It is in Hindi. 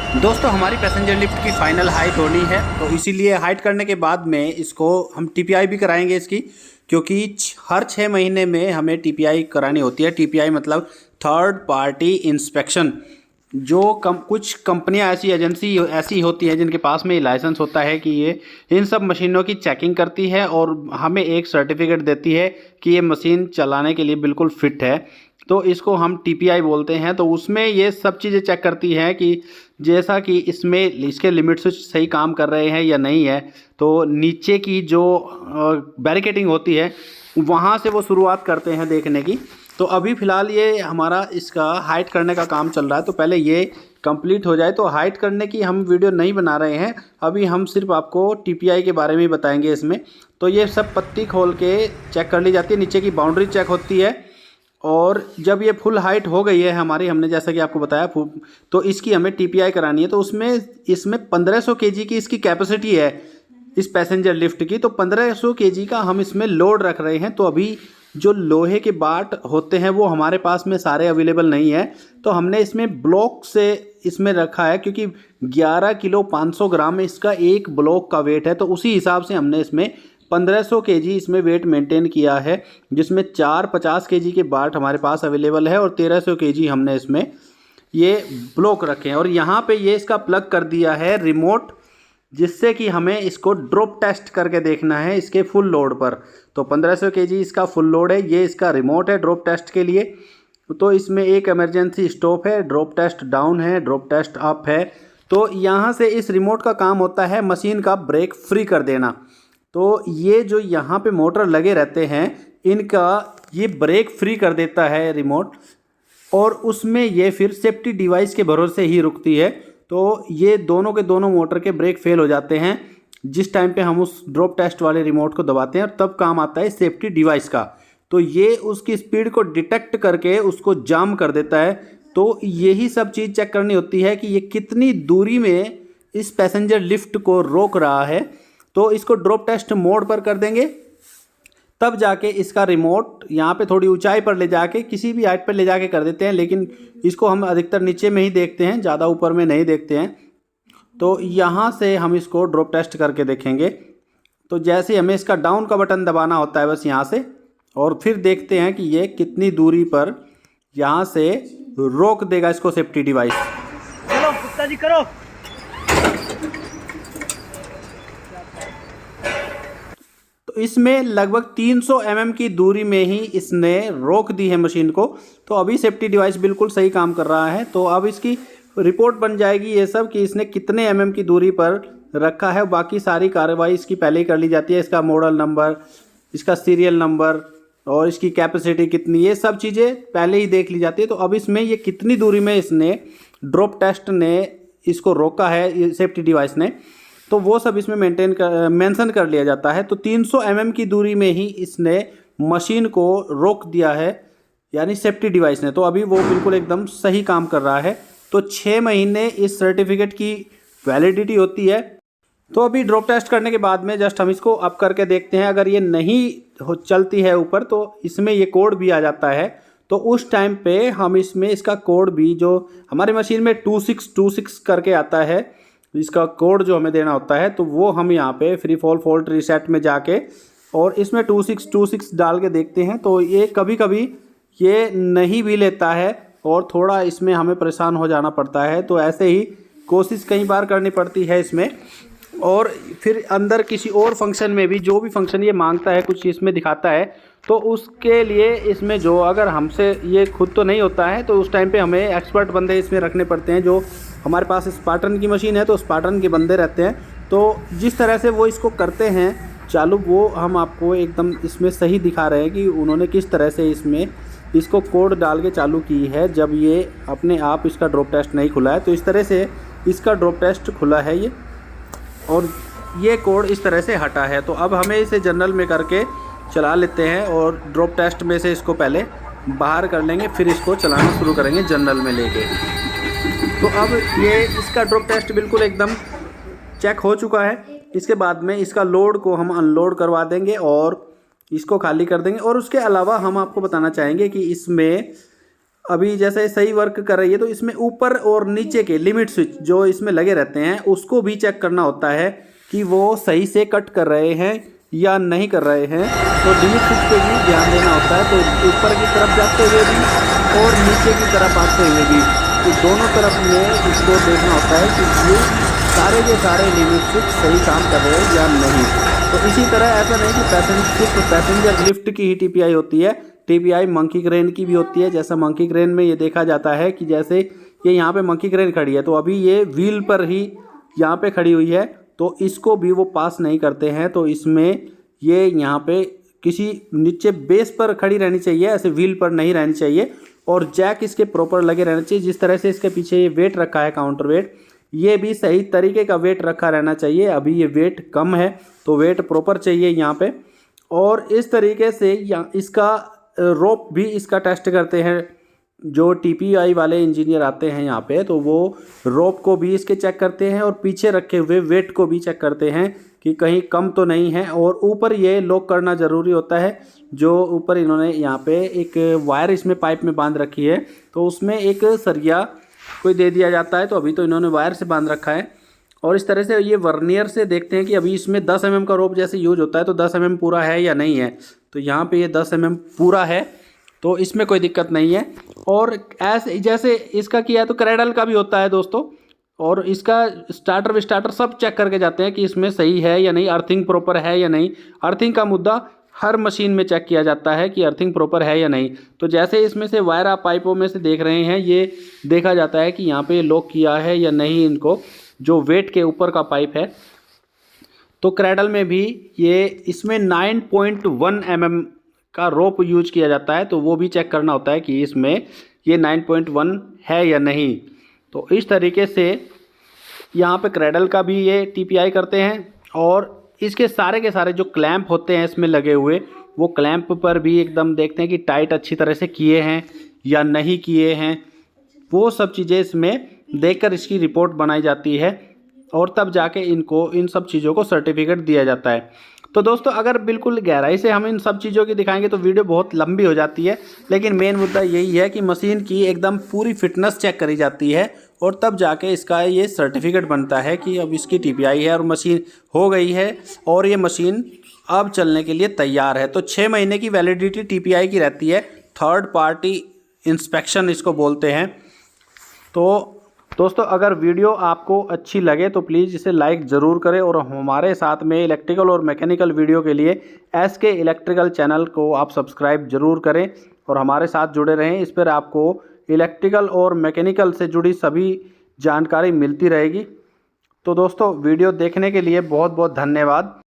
दोस्तों हमारी पैसेंजर लिफ्ट की फाइनल हाइट होनी है, तो इसीलिए हाइट करने के बाद में इसको हम टीपीआई भी कराएंगे इसकी, क्योंकि हर 6 महीने में हमें टीपीआई करानी होती है। टीपीआई मतलब थर्ड पार्टी इंस्पेक्शन। जो कुछ कंपनियां ऐसी एजेंसी ऐसी होती हैं जिनके पास में ये लाइसेंस होता है कि ये इन सब मशीनों की चेकिंग करती है और हमें एक सर्टिफिकेट देती है कि ये मशीन चलाने के लिए बिल्कुल फिट है। तो इसको हम टीपीआई बोलते हैं। तो उसमें ये सब चीज़ें चेक करती हैं कि जैसा कि इसमें इसके लिमिट से सही काम कर रहे हैं या नहीं है। तो नीचे की जो बैरिकेडिंग होती है वहाँ से वो शुरुआत करते हैं देखने की। तो अभी फ़िलहाल ये हमारा इसका हाइट करने का काम चल रहा है, तो पहले ये कंप्लीट हो जाए। तो हाइट करने की हम वीडियो नहीं बना रहे हैं, अभी हम सिर्फ आपको टीपीआई के बारे में ही बताएंगे इसमें। तो ये सब पत्ती खोल के चेक कर ली जाती है, नीचे की बाउंड्री चेक होती है। और जब ये फुल हाइट हो गई है हमारी, हमने जैसा कि आपको बताया, तो इसकी हमें टीपीआई करानी है। तो इसमें 1500 केजी की इसकी कैपेसिटी है इस पैसेंजर लिफ्ट की। तो 1500 केजी का हम इसमें लोड रख रहे हैं। तो अभी जो लोहे के बाट होते हैं वो हमारे पास में सारे अवेलेबल नहीं है, तो हमने इसमें ब्लॉक से इसमें रखा है, क्योंकि 11 किलो 500 ग्राम इसका एक ब्लॉक का वेट है। तो उसी हिसाब से हमने इसमें 1500 केजी इसमें वेट मेंटेन किया है, जिसमें 450 केजी के बाट हमारे पास अवेलेबल है और 1300 केजी हमने इसमें ये ब्लॉक रखे हैं। और यहाँ पे ये इसका प्लग कर दिया है रिमोट, जिससे कि हमें इसको ड्रॉप टेस्ट करके देखना है इसके फुल लोड पर। तो 1500 केजी इसका फुल लोड है, ये इसका रिमोट है ड्रॉप टेस्ट के लिए। तो इसमें एक इमरजेंसी स्टॉप है, ड्रॉप टेस्ट डाउन है, ड्रॉप टेस्ट अप है। तो यहाँ से इस रिमोट का काम होता है मशीन का ब्रेक फ्री कर देना। तो ये जो यहाँ पे मोटर लगे रहते हैं इनका ये ब्रेक फ्री कर देता है रिमोट, और उसमें ये फिर सेफ्टी डिवाइस के भरोसे ही रुकती है। तो ये दोनों के दोनों मोटर के ब्रेक फेल हो जाते हैं जिस टाइम पे हम उस ड्रॉप टेस्ट वाले रिमोट को दबाते हैं, और तब काम आता है सेफ्टी डिवाइस का। तो ये उसकी स्पीड को डिटेक्ट करके उसको जाम कर देता है। तो यही सब चीज़ चेक करनी होती है कि ये कितनी दूरी में इस पैसेंजर लिफ्ट को रोक रहा है। तो इसको ड्रॉप टेस्ट मोड पर कर देंगे, तब जाके इसका रिमोट यहाँ पे थोड़ी ऊंचाई पर ले जाके किसी भी हाइट पर ले जाके कर देते हैं, लेकिन इसको हम अधिकतर नीचे में ही देखते हैं, ज़्यादा ऊपर में नहीं देखते हैं। तो यहाँ से हम इसको ड्रॉप टेस्ट करके देखेंगे। तो जैसे हमें इसका डाउन का बटन दबाना होता है बस यहाँ से, और फिर देखते हैं कि ये कितनी दूरी पर यहाँ से रोक देगा इसको सेफ्टी डिवाइस। चलो गुप्ता जी करो। तो इसमें लगभग 300 mm की दूरी में ही इसने रोक दी है मशीन को। तो अभी सेफ्टी डिवाइस बिल्कुल सही काम कर रहा है। तो अब इसकी रिपोर्ट बन जाएगी ये सब कि इसने कितने mm की दूरी पर रखा है। बाकी सारी कार्रवाई इसकी पहले ही कर ली जाती है, इसका मॉडल नंबर, इसका सीरियल नंबर और इसकी कैपेसिटी कितनी, ये सब चीज़ें पहले ही देख ली जाती है। तो अब इसमें ये कितनी दूरी में इसने ड्रॉप टेस्ट ने इसको रोका है सेफ्टी डिवाइस ने, तो वो सब इसमें मेंशन कर लिया जाता है। तो 300 mm की दूरी में ही इसने मशीन को रोक दिया है यानी सेफ्टी डिवाइस ने। तो अभी वो बिल्कुल एकदम सही काम कर रहा है। तो 6 महीने इस सर्टिफिकेट की वैलिडिटी होती है। तो अभी ड्रॉप टेस्ट करने के बाद में जस्ट हम इसको अप करके देखते हैं। अगर ये नहीं चलती है ऊपर तो इसमें ये कोड भी आ जाता है। तो उस टाइम पे हम इसमें इसका कोड भी, जो हमारी मशीन में 2626 करके आता है, इसका कोड जो हमें देना होता है, तो वो हम यहाँ पे फ्री फॉल फॉल्ट रीसेट में जाके और इसमें 2626 डाल के देखते हैं। तो ये कभी कभी ये नहीं भी लेता है और थोड़ा इसमें हमें परेशान हो जाना पड़ता है। तो ऐसे ही कोशिश कई बार करनी पड़ती है इसमें। और फिर अंदर किसी और फंक्शन में भी जो भी फंक्शन ये मांगता है कुछ इसमें दिखाता है, तो उसके लिए इसमें जो अगर हमसे ये खुद तो नहीं होता है, तो उस टाइम पे हमें एक्सपर्ट बंदे इसमें रखने पड़ते हैं। जो हमारे पास स्पार्टन की मशीन है तो स्पार्टन के बंदे रहते हैं। तो जिस तरह से वो इसको करते हैं चालू, वो हम आपको एकदम इसमें सही दिखा रहे हैं कि उन्होंने किस तरह से इसमें इसको कोड डाल के चालू की है जब ये अपने आप इसका ड्रॉप टेस्ट नहीं खुला है। तो इस तरह से इसका ड्रॉप टेस्ट खुला है ये, और ये कोड इस तरह से हटा है। तो अब हमें इसे जनरल में करके चला लेते हैं और ड्रॉप टेस्ट में से इसको पहले बाहर कर लेंगे, फिर इसको चलाना शुरू करेंगे जनरल में लेके। तो अब ये इसका ड्रॉप टेस्ट बिल्कुल एकदम चेक हो चुका है। इसके बाद में इसका लोड को हम अनलोड करवा देंगे और इसको खाली कर देंगे। और उसके अलावा हम आपको बताना चाहेंगे कि इसमें अभी जैसे सही वर्क कर रही है, तो इसमें ऊपर और नीचे के लिमिट स्विच जो इसमें लगे रहते हैं उसको भी चेक करना होता है कि वो सही से कट कर रहे हैं या नहीं कर रहे हैं। तो लिमिट स्विच पे भी ध्यान देना होता है। तो ऊपर की तरफ जाते हुए भी और नीचे की तरफ आते हुए भी, तो दोनों तरफ में इसको देखना होता है कि ये सारे के सारे लिमिट स्विच सही काम कर रहे हैं या नहीं। तो इसी तरह ऐसा नहीं कि सिर्फ पैसेंजर लिफ्ट की ही टीपीआई होती है, टीपीआई मंकी क्रेन की भी होती है। जैसा मंकी क्रेन में ये देखा जाता है कि जैसे ये यहाँ पे मंकी क्रेन खड़ी है, तो अभी ये व्हील पर ही यहाँ पे खड़ी हुई है, तो इसको भी वो पास नहीं करते हैं। तो इसमें ये यहाँ पे किसी नीचे बेस पर खड़ी रहनी चाहिए, ऐसे व्हील पर नहीं रहनी चाहिए। और जैक इसके प्रॉपर लगे रहने चाहिए। जिस तरह से इसके पीछे ये वेट रखा है काउंटर वेट, ये भी सही तरीके का वेट रखा रहना चाहिए। अभी ये वेट कम है तो वेट प्रॉपर चाहिए यहाँ पे। और इस तरीके से इसका रोप भी इसका टेस्ट करते हैं जो टीपीआई वाले इंजीनियर आते हैं यहाँ पे, तो वो रोप को भी इसके चेक करते हैं और पीछे रखे हुए वेट को भी चेक करते हैं कि कहीं कम तो नहीं है। और ऊपर ये लॉक करना ज़रूरी होता है। जो ऊपर इन्होंने यहाँ पे एक वायर इसमें पाइप में बांध रखी है, तो उसमें एक सरिया कोई दे दिया जाता है, तो अभी तो इन्होंने वायर से बांध रखा है। और इस तरह से ये वर्नियर से देखते हैं कि अभी इसमें 10 mm का रोप जैसे यूज होता है, तो 10 mm पूरा है या नहीं है। तो यहाँ पे ये 10 mm पूरा है, तो इसमें कोई दिक्कत नहीं है। और ऐसे जैसे इसका किया है तो क्रेडल का भी होता है दोस्तों, और इसका स्टार्टर विस्टार्टर सब चेक करके जाते हैं कि इसमें सही है या नहीं, अर्थिंग प्रॉपर है या नहीं। अर्थिंग का मुद्दा हर मशीन में चेक किया जाता है कि अर्थिंग प्रॉपर है या नहीं। तो जैसे इसमें से वायर आप पाइपों में से देख रहे हैं, ये देखा जाता है कि यहाँ पे लॉक किया है या नहीं इनको, जो वेट के ऊपर का पाइप है। तो क्रेडल में भी ये इसमें 9.1 mm का रोप यूज किया जाता है, तो वो भी चेक करना होता है कि इसमें ये 9.1 है या नहीं। तो इस तरीके से यहाँ पे क्रेडल का भी ये टीपीआई करते हैं। और इसके सारे के सारे जो क्लैंप होते हैं इसमें लगे हुए, वो क्लैंप पर भी एकदम देखते हैं कि टाइट अच्छी तरह से किए हैं या नहीं किए हैं। वो सब चीज़ें इसमें देखकर इसकी रिपोर्ट बनाई जाती है और तब जाके इनको इन सब चीज़ों को सर्टिफिकेट दिया जाता है। तो दोस्तों अगर बिल्कुल गहराई से हम इन सब चीज़ों की दिखाएंगे तो वीडियो बहुत लंबी हो जाती है, लेकिन मेन मुद्दा यही है कि मशीन की एकदम पूरी फिटनेस चेक करी जाती है और तब जाके इसका ये सर्टिफिकेट बनता है कि अब इसकी टीपीआई है और मशीन हो गई है और ये मशीन अब चलने के लिए तैयार है। तो 6 महीने की वैलिडिटी टीपीआई की रहती है, थर्ड पार्टी इंस्पेक्शन इसको बोलते हैं। तो दोस्तों अगर वीडियो आपको अच्छी लगे तो प्लीज़ इसे लाइक ज़रूर करें और हमारे साथ में इलेक्ट्रिकल और मैकेनिकल वीडियो के लिए SK इलेक्ट्रिकल चैनल को आप सब्सक्राइब ज़रूर करें और हमारे साथ जुड़े रहें। इस पर आपको इलेक्ट्रिकल और मैकेनिकल से जुड़ी सभी जानकारी मिलती रहेगी। तो दोस्तों वीडियो देखने के लिए बहुत बहुत धन्यवाद।